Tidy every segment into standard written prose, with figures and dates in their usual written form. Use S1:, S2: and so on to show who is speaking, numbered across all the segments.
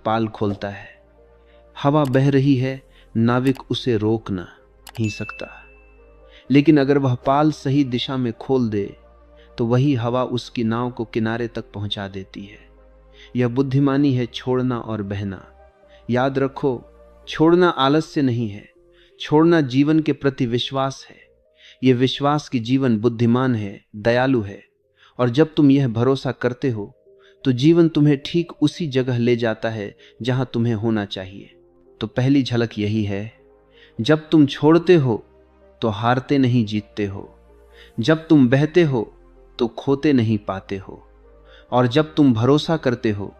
S1: पाल खोलता है। हवा बह रही है, नाविक उसे रोक ना ही सकता, लेकिन अगर वह पाल सही दिशा में खोल दे तो वही हवा उसकी नाव को किनारे तक पहुंचा देती है। यह बुद्धिमानी है, छोड़ना और बहना। याद रखो, छोड़ना आलस्य नहीं है, छोड़ना जीवन के प्रति विश्वास है। यह विश्वास कि जीवन बुद्धिमान है, दयालु है, और जब तुम यह भरोसा करते हो तो जीवन तुम्हें ठीक उसी जगह ले जाता है जहां तुम्हें होना चाहिए। तो पहली झलक यही है, जब तुम छोड़ते हो तो हारते नहीं, जीतते हो। जब तुम बहते हो तो खोते नहीं, पाते हो। और जब तुम भरोसा करते हो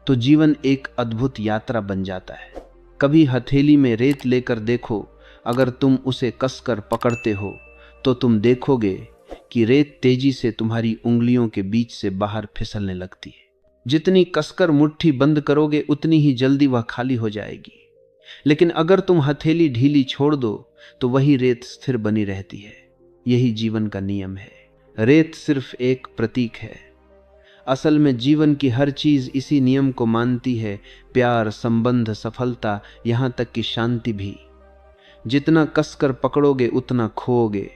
S1: तो जीवन एक अद्भुत यात्रा बन जाता है। कभी हथेली में रेत लेकर देखो, अगर तुम उसे कसकर पकड़ते हो तो तुम देखोगे कि रेत तेजी से तुम्हारी उंगलियों के बीच से बाहर फिसलने लगती है। जितनी कसकर मुट्ठी बंद करोगे उतनी ही जल्दी वह खाली हो जाएगी। लेकिन अगर तुम हथेली ढीली छोड़ दो तो वही रेत स्थिर बनी रहती है। यही जीवन का नियम है। रेत सिर्फ एक प्रतीक है, असल में जीवन की हर चीज इसी नियम को मानती है। प्यार, संबंध, सफलता, यहां तक कि शांति भी। जितना कसकर पकड़ोगे उतना खोओगे,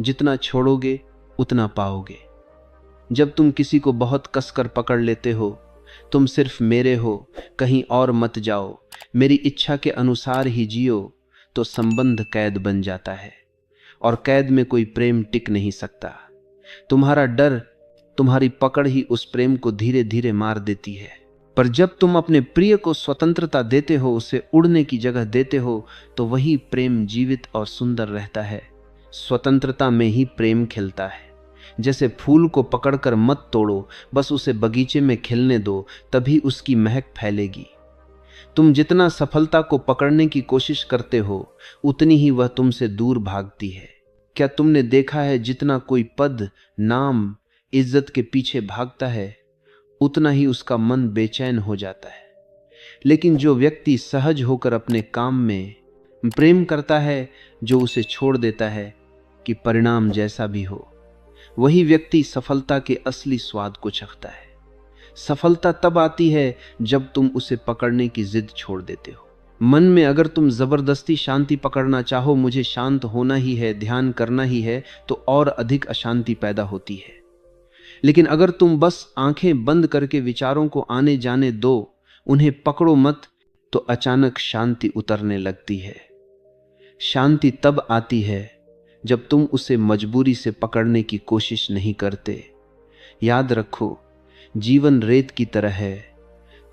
S1: जितना छोड़ोगे उतना पाओगे। जब तुम किसी को बहुत कसकर पकड़ लेते हो, तुम सिर्फ मेरे हो, कहीं और मत जाओ, मेरी इच्छा के अनुसार ही जियो, तो संबंध कैद बन जाता है। और कैद में कोई प्रेम टिक नहीं सकता। तुम्हारा डर, तुम्हारी पकड़ ही उस प्रेम को धीरे धीरे मार देती है। पर जब तुम अपने प्रिय को स्वतंत्रता देते हो, उसे उड़ने की जगह देते हो, तो वही प्रेम जीवित और सुंदर रहता है। स्वतंत्रता में ही प्रेम खिलता है। जैसे फूल को पकड़कर मत तोड़ो, बस उसे बगीचे में खिलने दो, तभी उसकी महक फैलेगी। तुम जितना सफलता को पकड़ने की कोशिश करते हो, उतनी ही वह तुमसे दूर भागती है। क्या तुमने देखा है, जितना कोई पद, नाम, इज्जत के पीछे भागता है, उतना ही उसका मन बेचैन हो जाता है। लेकिन जो व्यक्ति सहज होकर अपने काम में प्रेम करता है, जो उसे छोड़ देता है कि परिणाम जैसा भी हो, वही व्यक्ति सफलता के असली स्वाद को चखता है। सफलता तब आती है जब तुम उसे पकड़ने की जिद छोड़ देते हो। मन में अगर तुम जबरदस्ती शांति पकड़ना चाहो, मुझे शांत होना ही है, ध्यान करना ही है, तो और अधिक अशांति पैदा होती है। लेकिन अगर तुम बस आंखें बंद करके विचारों को आने जाने दो, उन्हें पकड़ो मत, तो अचानक शांति उतरने लगती है। शांति तब आती है जब तुम उसे मजबूरी से पकड़ने की कोशिश नहीं करते। याद रखो, जीवन रेत की तरह है।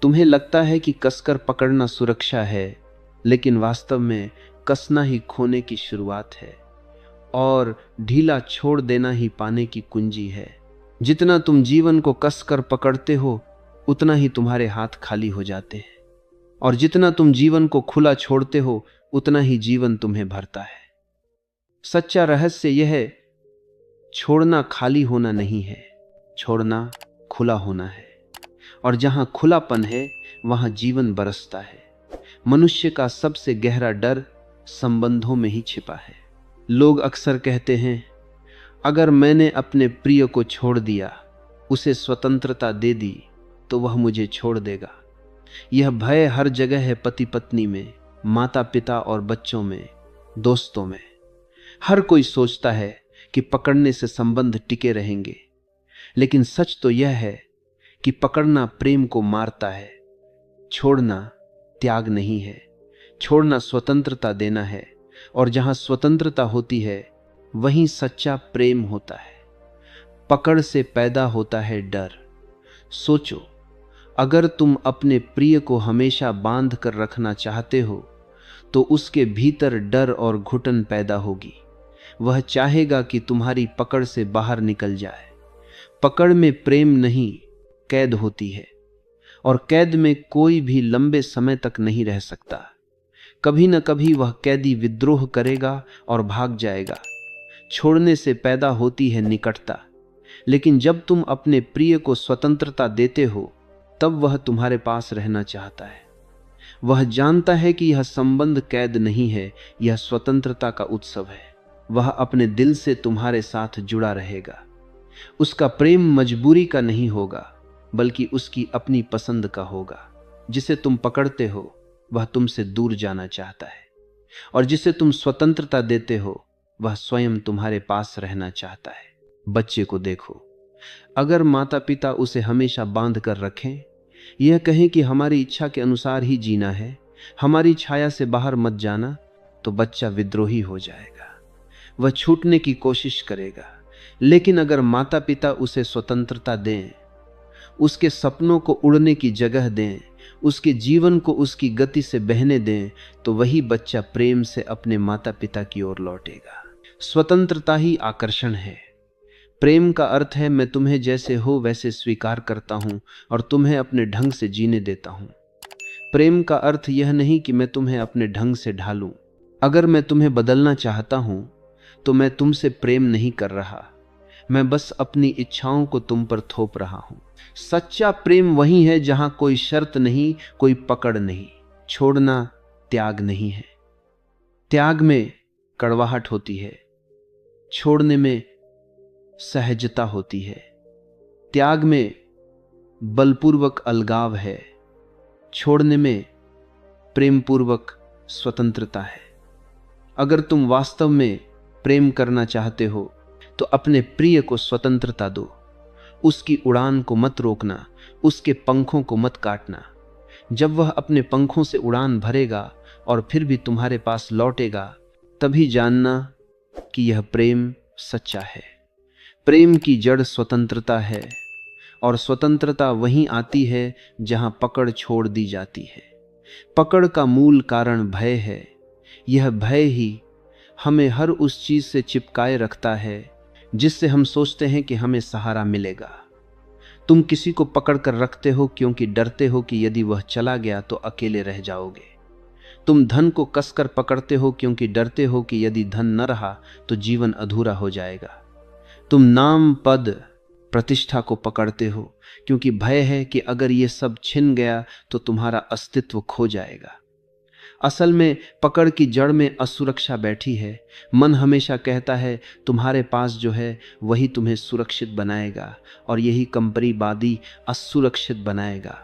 S1: तुम्हें लगता है कि कसकर पकड़ना सुरक्षा है, लेकिन वास्तव में कसना ही खोने की शुरुआत है, और ढीला छोड़ देना ही पाने की कुंजी है। जितना तुम जीवन को कसकर पकड़ते हो, उतना ही तुम्हारे हाथ खाली हो जाते हैं, और जितना तुम जीवन को खुला छोड़ते हो, उतना ही जीवन तुम्हें भरता है। सच्चा रहस्य यह है, छोड़ना खाली होना नहीं है, छोड़ना खुला होना है। और जहां खुलापन है, वहां जीवन बरसता है। मनुष्य का सबसे गहरा डर संबंधों में ही छिपा है। लोग अक्सर कहते हैं, अगर मैंने अपने प्रिय को छोड़ दिया, उसे स्वतंत्रता दे दी, तो वह मुझे छोड़ देगा। यह भय हर जगह है, पति पत्नी में, माता पिता और बच्चों में, दोस्तों में। हर कोई सोचता है कि पकड़ने से संबंध टिके रहेंगे, लेकिन सच तो यह है कि पकड़ना प्रेम को मारता है, छोड़ना त्याग नहीं है। छोड़ना स्वतंत्रता देना है, और जहां स्वतंत्रता होती है, वहीं सच्चा प्रेम होता है। पकड़ से पैदा होता है डर। सोचो, अगर तुम अपने प्रिय को हमेशा बांध कर रखना चाहते हो, तो उसके भीतर डर और घुटन पैदा होगी। वह चाहेगा कि तुम्हारी पकड़ से बाहर निकल जाए। पकड़ में प्रेम नहीं, कैद होती है, और कैद में कोई भी लंबे समय तक नहीं रह सकता। कभी न कभी वह कैदी विद्रोह करेगा और भाग जाएगा। छोड़ने से पैदा होती है निकटता, लेकिन जब तुम अपने प्रिय को स्वतंत्रता देते हो, तब वह तुम्हारे पास रहना चाहता है। वह जानता है कि यह संबंध कैद नहीं है, यह स्वतंत्रता का उत्सव है। वह अपने दिल से तुम्हारे साथ जुड़ा रहेगा। उसका प्रेम मजबूरी का नहीं होगा, बल्कि उसकी अपनी पसंद का होगा। जिसे तुम पकड़ते हो वह तुमसे दूर जाना चाहता है, और जिसे तुम स्वतंत्रता देते हो वह स्वयं तुम्हारे पास रहना चाहता है। बच्चे को देखो, अगर माता पिता उसे हमेशा बांध कर रखें, यह कहें कि हमारी इच्छा के अनुसार ही जीना है, हमारी छाया से बाहर मत जाना, तो बच्चा विद्रोही हो जाएगा, वह छूटने की कोशिश करेगा। लेकिन अगर माता पिता उसे स्वतंत्रता दें, उसके सपनों को उड़ने की जगह दें, उसके जीवन को उसकी गति से बहने दें, तो वही बच्चा प्रेम से अपने माता पिता की ओर लौटेगा। स्वतंत्रता ही आकर्षण है। प्रेम का अर्थ है मैं तुम्हें जैसे हो वैसे स्वीकार करता हूं और तुम्हें अपने ढंग से जीने देता हूं। प्रेम का अर्थ यह नहीं कि मैं तुम्हें अपने ढंग से ढालूं। अगर मैं तुम्हें बदलना चाहता हूं तो मैं तुमसे प्रेम नहीं कर रहा, मैं बस अपनी इच्छाओं को तुम पर थोप रहा हूं। सच्चा प्रेम वही है जहां कोई शर्त नहीं, कोई पकड़ नहीं। छोड़ना त्याग नहीं है। त्याग में कड़वाहट होती है, छोड़ने में सहजता होती है। त्याग में बलपूर्वक अलगाव है, छोड़ने में प्रेमपूर्वक स्वतंत्रता है। अगर तुम वास्तव में प्रेम करना चाहते हो तो अपने प्रिय को स्वतंत्रता दो। उसकी उड़ान को मत रोकना, उसके पंखों को मत काटना। जब वह अपने पंखों से उड़ान भरेगा और फिर भी तुम्हारे पास लौटेगा, तभी जानना कि यह प्रेम सच्चा है। प्रेम की जड़ स्वतंत्रता है, और स्वतंत्रता वहीं आती है जहां पकड़ छोड़ दी जाती है। पकड़ का मूल कारण भय है। यह भय ही हमें हर उस चीज से चिपकाए रखता है जिससे हम सोचते हैं कि हमें सहारा मिलेगा। तुम किसी को पकड़ कर रखते हो क्योंकि डरते हो कि यदि वह चला गया तो अकेले रह जाओगे। तुम धन को कसकर पकड़ते हो क्योंकि डरते हो कि यदि धन न रहा तो जीवन अधूरा हो जाएगा। तुम नाम, पद, प्रतिष्ठा को पकड़ते हो क्योंकि भय है कि अगर ये सब छिन गया तो तुम्हारा अस्तित्व खो जाएगा। असल में पकड़ की जड़ में असुरक्षा बैठी है। मन हमेशा कहता है तुम्हारे पास जो है वही तुम्हें सुरक्षित बनाएगा, और यही कंपरीबादी असुरक्षित बनाएगा।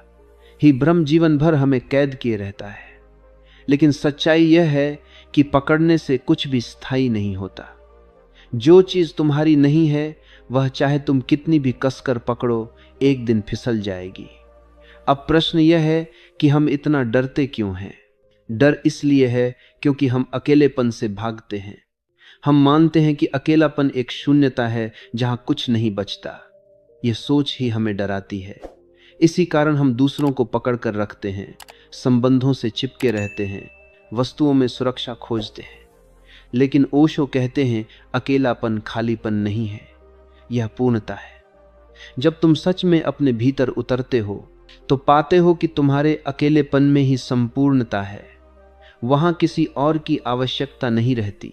S1: ही भ्रम जीवन भर हमें कैद किए रहता है। लेकिन सच्चाई यह है कि पकड़ने से कुछ भी स्थायी नहीं होता। जो चीज तुम्हारी नहीं है वह चाहे तुम कितनी भी कसकर पकड़ो, एक दिन फिसल जाएगी। अब प्रश्न यह है कि हम इतना डरते क्यों हैं? डर इसलिए है क्योंकि हम अकेलेपन से भागते हैं। हम मानते हैं कि अकेलापन एक शून्यता है जहां कुछ नहीं बचता। यह सोच ही हमें डराती है। इसी कारण हम दूसरों को पकड़ कर रखते हैं, संबंधों से चिपके रहते हैं, वस्तुओं में सुरक्षा खोजते हैं। लेकिन ओशो कहते हैं अकेलापन खालीपन नहीं है, यह पूर्णता है। जब तुम सच में अपने भीतर उतरते हो तो पाते हो कि तुम्हारे अकेलेपन में ही संपूर्णता है। वहां किसी और की आवश्यकता नहीं रहती,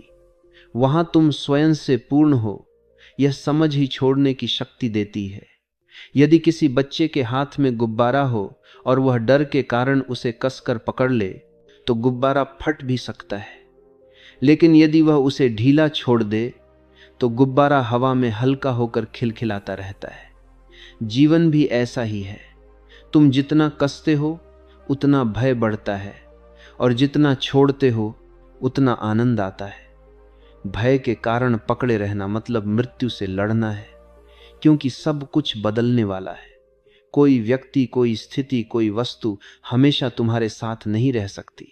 S1: वहां तुम स्वयं से पूर्ण हो। यह समझ ही छोड़ने की शक्ति देती है। यदि किसी बच्चे के हाथ में गुब्बारा हो और वह डर के कारण उसे कसकर पकड़ ले तो गुब्बारा फट भी सकता है, लेकिन यदि वह उसे ढीला छोड़ दे तो गुब्बारा हवा में हल्का होकर खिलखिलाता रहता है। जीवन भी ऐसा ही है। तुम जितना कसते हो उतना भय बढ़ता है, और जितना छोड़ते हो उतना आनंद आता है। भय के कारण पकड़े रहना मतलब मृत्यु से लड़ना है, क्योंकि सब कुछ बदलने वाला है। कोई व्यक्ति, कोई स्थिति, कोई वस्तु हमेशा तुम्हारे साथ नहीं रह सकती।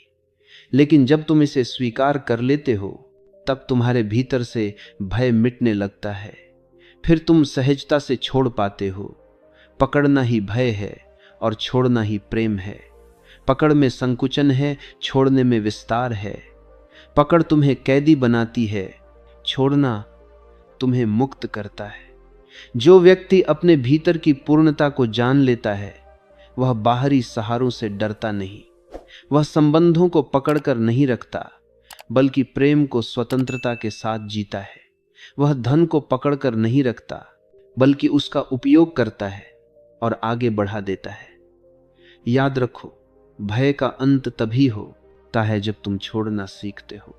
S1: लेकिन जब तुम इसे स्वीकार कर लेते हो तब तुम्हारे भीतर से भय मिटने लगता है। फिर तुम सहजता से छोड़ पाते हो। पकड़ना ही भय है और छोड़ना ही प्रेम है। पकड़ में संकुचन है, छोड़ने में विस्तार है। पकड़ तुम्हें कैदी बनाती है, छोड़ना तुम्हें मुक्त करता है। जो व्यक्ति अपने भीतर की पूर्णता को जान लेता है वह बाहरी सहारों से डरता नहीं। वह संबंधों को पकड़कर नहीं रखता, बल्कि प्रेम को स्वतंत्रता के साथ जीता है। वह धन को पकड़कर नहीं रखता, बल्कि उसका उपयोग करता है और आगे बढ़ा देता है। याद रखो, भय का अंत तभी होता है जब तुम छोड़ना सीखते हो,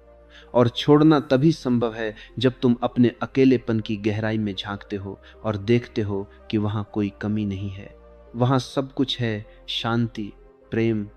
S1: और छोड़ना तभी संभव है जब तुम अपने अकेलेपन की गहराई में झांकते हो और देखते हो कि वहां कोई कमी नहीं है, वहां सब कुछ है। शांति, प्रेम